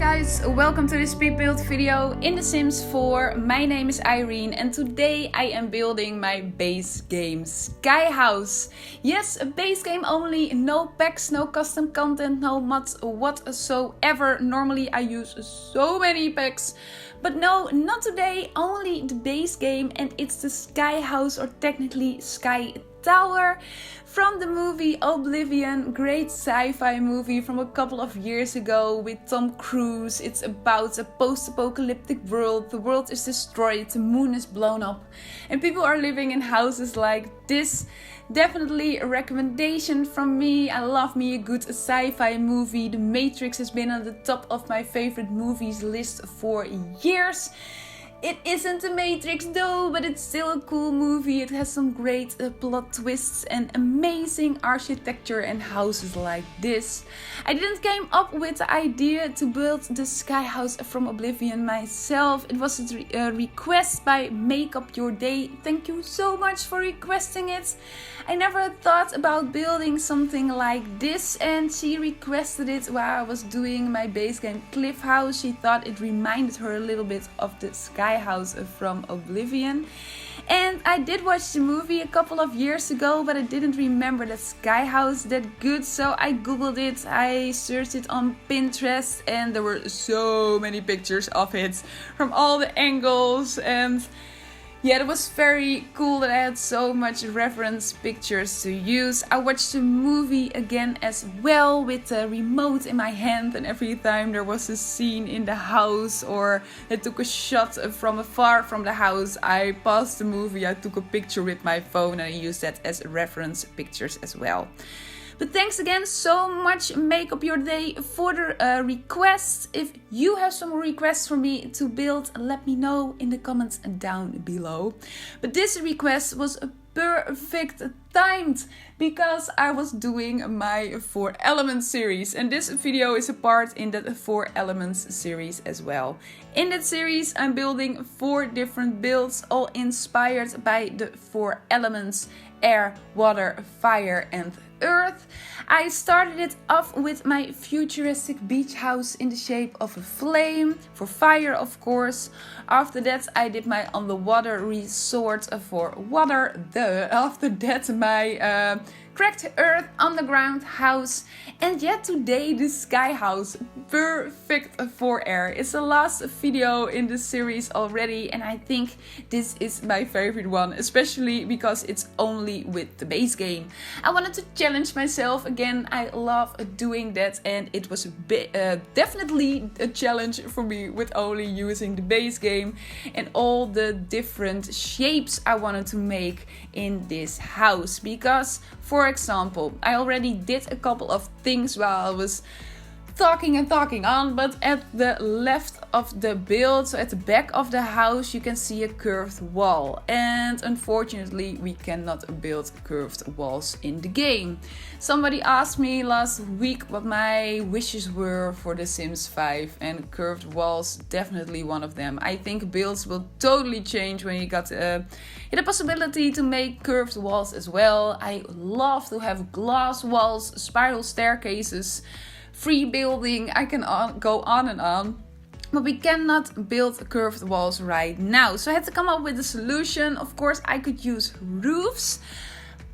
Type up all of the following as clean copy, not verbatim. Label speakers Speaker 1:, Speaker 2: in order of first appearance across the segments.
Speaker 1: guys, welcome to this pre-built video in The Sims 4. My name is Irene and today I am building my base game Sky House. Yes, a base game only, no packs, no custom content, no mods whatsoever. Normally I use so many packs, but no, not today, only the base game, and it's the Sky House, or technically Sky Tower, from the movie Oblivion, great sci-fi movie from a couple of years ago with Tom Cruise. It's about a post-apocalyptic world. The world is destroyed, the moon is blown up, and people are living in houses like this. Definitely a recommendation from me. I love me a good sci-fi movie. The Matrix has been on the top of my favorite movies list for years. It isn't The Matrix though, but it's still a cool movie. It has some great plot twists and amazing architecture and houses like this. I didn't came up with the idea to build the Sky House from Oblivion myself. It was a request by Make Up Your Day. Thank you so much for requesting it. I never thought about building something like this, and she requested it while I was doing my base game Cliff House. She thought it reminded her a little bit of the Sky House from Oblivion. And I did watch the movie a couple of years ago, but I didn't remember the Sky House that good, so I googled it, I searched it on Pinterest, and there were so many pictures of it from all the angles, and yeah, it was very cool that I had so much reference pictures to use. I watched the movie again as well with the remote in my hand, and every time there was a scene in the house or I took a shot from afar from the house, I paused the movie, I took a picture with my phone, and I used that as reference pictures as well. But thanks again so much, Make Up Your Day, for the requests. If you have some requests for me to build, let me know in the comments down below. But this request was perfect timed because I was doing my 4 Elements series, and this video is a part in that 4 Elements series as well. In that series I'm building 4 different builds, all inspired by the 4 elements: air, water, fire and earth. I started it off with my futuristic beach house in the shape of a flame, for fire of course. After that I did my underwater resort for water. After that my cracked earth underground house, and yet today the Sky House, perfect for air. It's the last video in the series already, and I think this is my favorite one, especially because it's only with the base game. I wanted to challenge myself again. I love doing that, and it was definitely a challenge for me with only using the base game and all the different shapes I wanted to make in this house. Because, for example, I already did a couple of things while I was talking on, but at the left of the build, so at the back of the house, you can see a curved wall, and unfortunately we cannot build curved walls in the game. Somebody asked me last week what my wishes were for The Sims 5, and curved walls definitely one of them. I think builds will totally change when you got the possibility to make curved walls as well. I love to have glass walls, spiral staircases, free building. I can go on and on, but we cannot build curved walls right now. So I had to come up with a solution. Of course I could use roofs,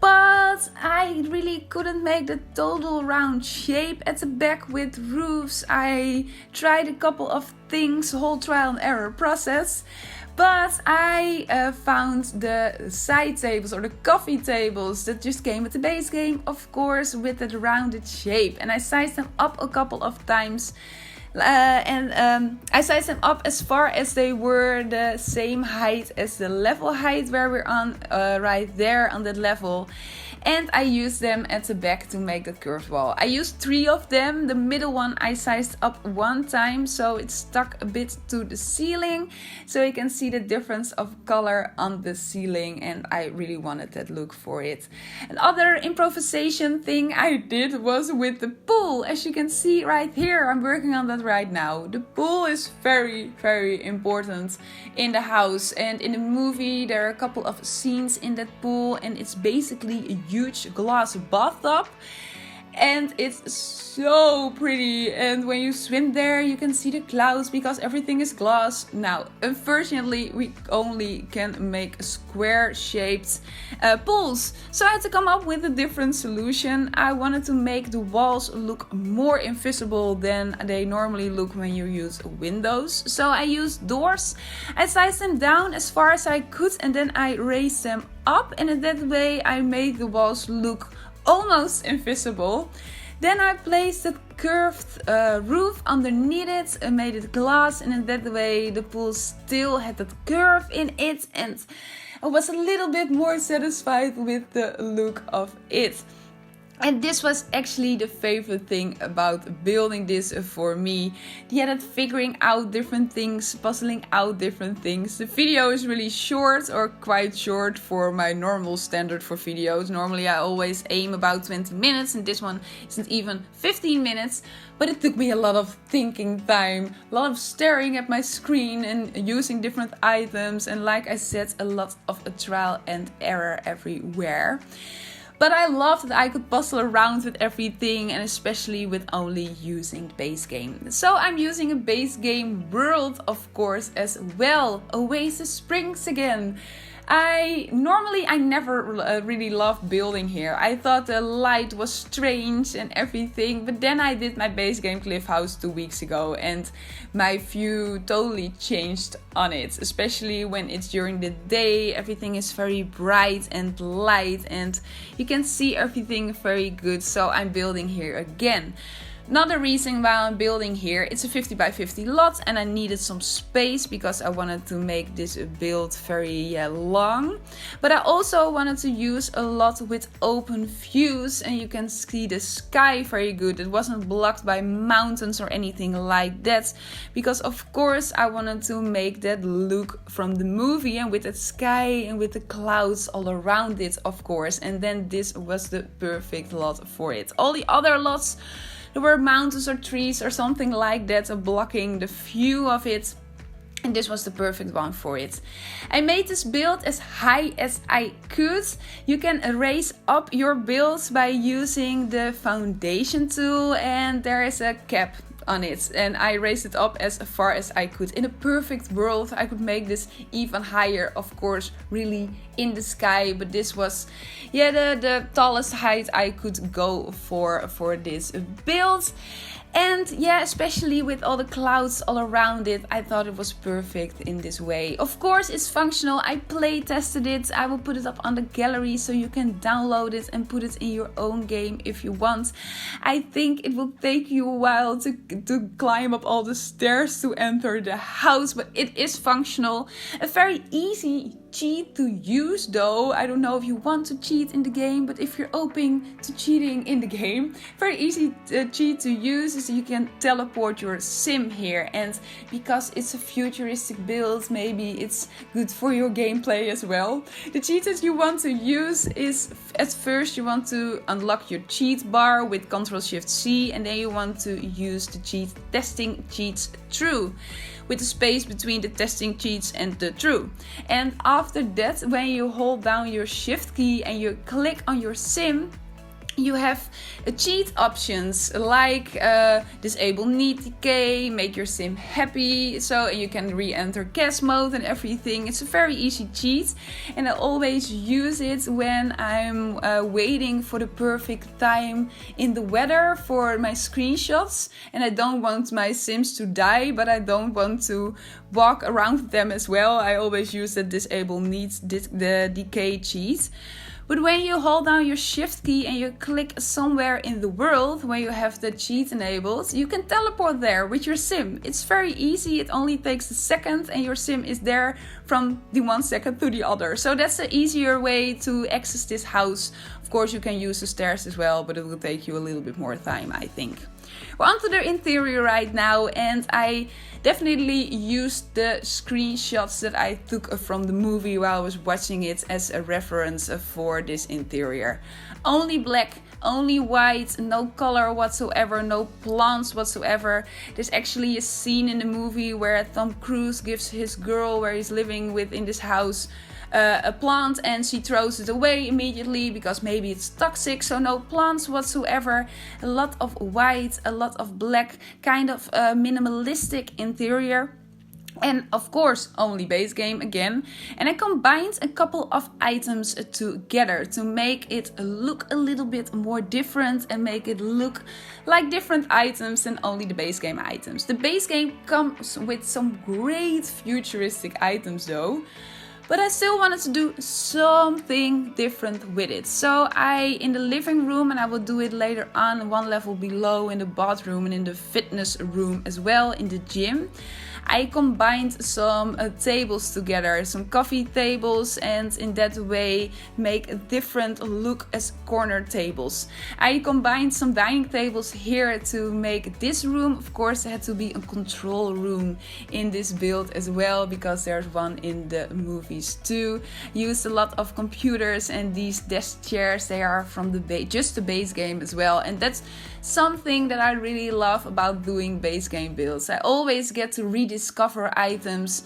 Speaker 1: but I really couldn't make the total round shape at the back with roofs. I tried a couple of things, whole trial and error process. But I found the side tables, or the coffee tables, that just came with the base game, of course, with that rounded shape. And I sized them up a couple of times. I sized them up as far as they were the same height as the level height where we're on, right there on that level. And I used them at the back to make the curved wall. I used 3 of them. The middle one I sized up 1 time, so it stuck a bit to the ceiling, so you can see the difference of color on the ceiling, and I really wanted that look for it. Another improvisation thing I did was with the pool. As you can see right here, I'm working on that right now. The pool is very, very important in the house, and in the movie there are a couple of scenes in that pool, and it's basically a huge glass bathtub. and it's so pretty. And when you swim there, you can see the clouds because everything is glass. Now, unfortunately, we only can make square shaped pools, so I had to come up with a different solution. I wanted to make the walls look more invisible than they normally look when you use windows, so I used doors. I sized them down as far as I could, and then I raised them up, and in that way I made the walls look almost invisible. Then I placed a curved roof underneath it and made it glass, and in that way the pool still had that curve in it, and I was a little bit more satisfied with the look of it. And this was actually the favorite thing about building this for me. Yeah, that figuring out different things, puzzling out different things. The video is really short, or quite short for my normal standard for videos. Normally I always aim about 20 minutes, and this one isn't even 15 minutes. But it took me a lot of thinking time, a lot of staring at my screen and using different items. And like I said, a lot of trial and error everywhere. But I loved that I could puzzle around with everything, and especially with only using base game. So I'm using a base game world, of course, as well. Oasis Springs again. I never really loved building here. I thought the light was strange and everything, but then I did my base game Cliff House 2 weeks ago, and my view totally changed on it. Especially when it's during the day, everything is very bright and light, and you can see everything very good. So I'm building here again. Another reason why I'm building here, it's a 50 by 50 lot, and I needed some space because I wanted to make this build very long. But I also wanted to use a lot with open views, and you can see the sky very good. It wasn't blocked by mountains or anything like that, because of course I wanted to make that look from the movie, and with that sky and with the clouds all around it, of course. And then this was the perfect lot for it. All the other lots, there were mountains or trees or something like that blocking the view of it. And this was the perfect one for it. I made this build as high as I could. You can raise up your builds by using the foundation tool, and there is a cap on it, and I raised it up as far as I could. In a perfect world I could make this even higher, of course, really in the sky, but this was the tallest height I could go for this build. And yeah, especially with all the clouds all around it, I thought it was perfect in this way. Of course, it's functional. I play tested it. I will put it up on the gallery so you can download it and put it in your own game if you want. I think it will take you a while to climb up all the stairs to enter the house, but it is functional. A very easy cheat to use though. I don't know if you want to cheat in the game, but if you're open to cheating in the game, very easy cheat to use is you can teleport your sim here, and because it's a futuristic build, maybe it's good for your gameplay as well. The cheat that you want to use is, at first you want to unlock your cheat bar with Ctrl+Shift+C, and then you want to use the cheat testing cheats true, with a space between the testing cheats and the true. And after that, when you hold down your shift key and you click on your sim, you have cheat options like disable need decay, make your sim happy, so you can re-enter cache mode and everything. It's a very easy cheat, and I always use it when I'm waiting for the perfect time in the weather for my screenshots, and I don't want my sims to die, but I don't want to walk around them as well. I always use the disable needs the decay cheat. But when you hold down your shift key and you click somewhere in the world where you have the cheat enabled, you can teleport there with your sim. It's very easy, it only takes a second and your sim is there from the 1 second to the other. So that's the easier way to access this house. Of course you can use the stairs as well, but it will take you a little bit more time, I think. We're onto the interior right now, and I definitely used the screenshots that I took from the movie while I was watching it as a reference for this interior. Only black, only white, no color whatsoever, no plants whatsoever. There's actually a scene in the movie where Tom Cruise gives his girl, where he's living with in this house, a plant and she throws it away immediately because maybe it's toxic. So no plants whatsoever. A lot of white, a lot of black, kind of minimalistic interior. And of course, only base game again. And I combined a couple of items together to make it look a little bit more different and make it look like different items than only the base game items. The base game comes with some great futuristic items though. But I still wanted to do something different with it. So in the living room, and I will do it later on one level below in the bathroom and in the fitness room as well, in the gym, I combined some tables together, some coffee tables, and in that way make a different look as corner tables. I combined some dining tables here to make this room. Of course, there had to be a control room in this build as well, because there's one in the movies too. Used a lot of computers, and these desk chairs, they are from just the base game as well. And that's something that I really love about doing base game builds. I always get to rediscover items.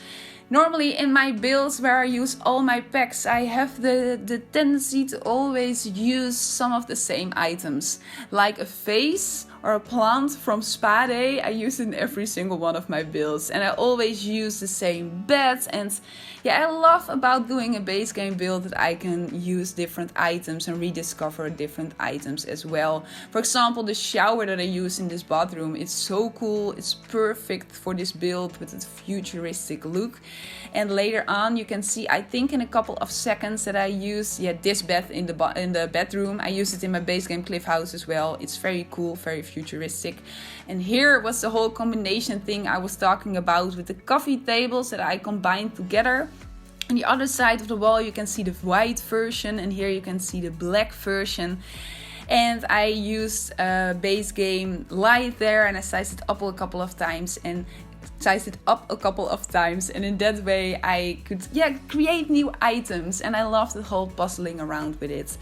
Speaker 1: Normally in my builds where I use all my packs, I have the tendency to always use some of the same items. Like a vase or a plant from Spa Day, I use it in every single one of my builds. And I always use the same bed. And yeah, I love about doing a base game build that I can use different items and rediscover different items as well. For example, the shower that I use in this bathroom, it's so cool. It's perfect for this build with its futuristic look. And later on you can see, I think in a couple of seconds, that I use this bed in the bedroom. I use it in my base game cliff house as well. It's very cool, very futuristic. And here was the whole combination thing I was talking about with the coffee tables that I combined together. On the other side of the wall you can see the white version, and here you can see the black version. And I used base game light there, and I sized it up a couple of times, and in that way I could create new items, and I love the whole puzzling around with it.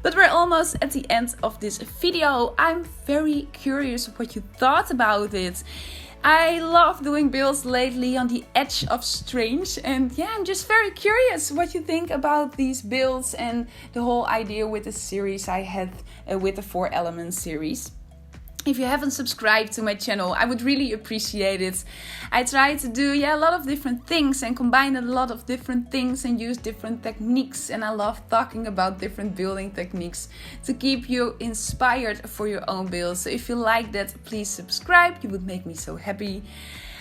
Speaker 1: But we're almost at the end of this video. I'm very curious what you thought about it. I love doing builds lately on the edge of strange, and I'm just very curious what you think about these builds and the whole idea with the series I had with the 4 Elements series. If you haven't subscribed to my channel, I would really appreciate it. I try to do a lot of different things and combine a lot of different things and use different techniques. And I love talking about different building techniques to keep you inspired for your own builds. So if you like that, please subscribe. You would make me so happy.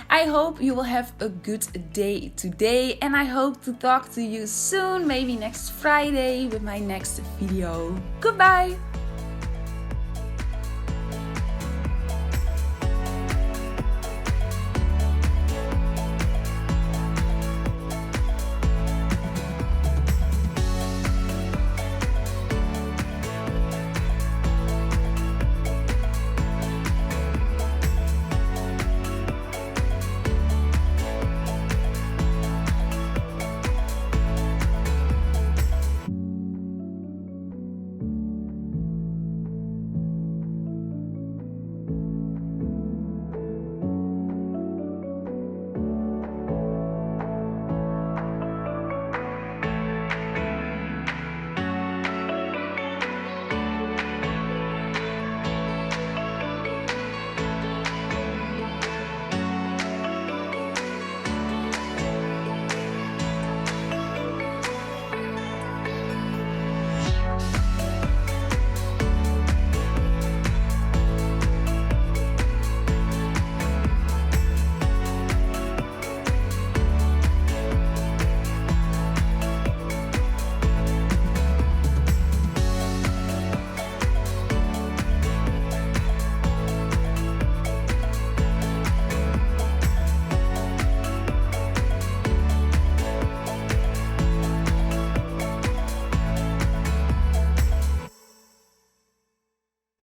Speaker 1: I hope you will have a good day today, and I hope to talk to you soon, maybe next Friday with my next video. Goodbye!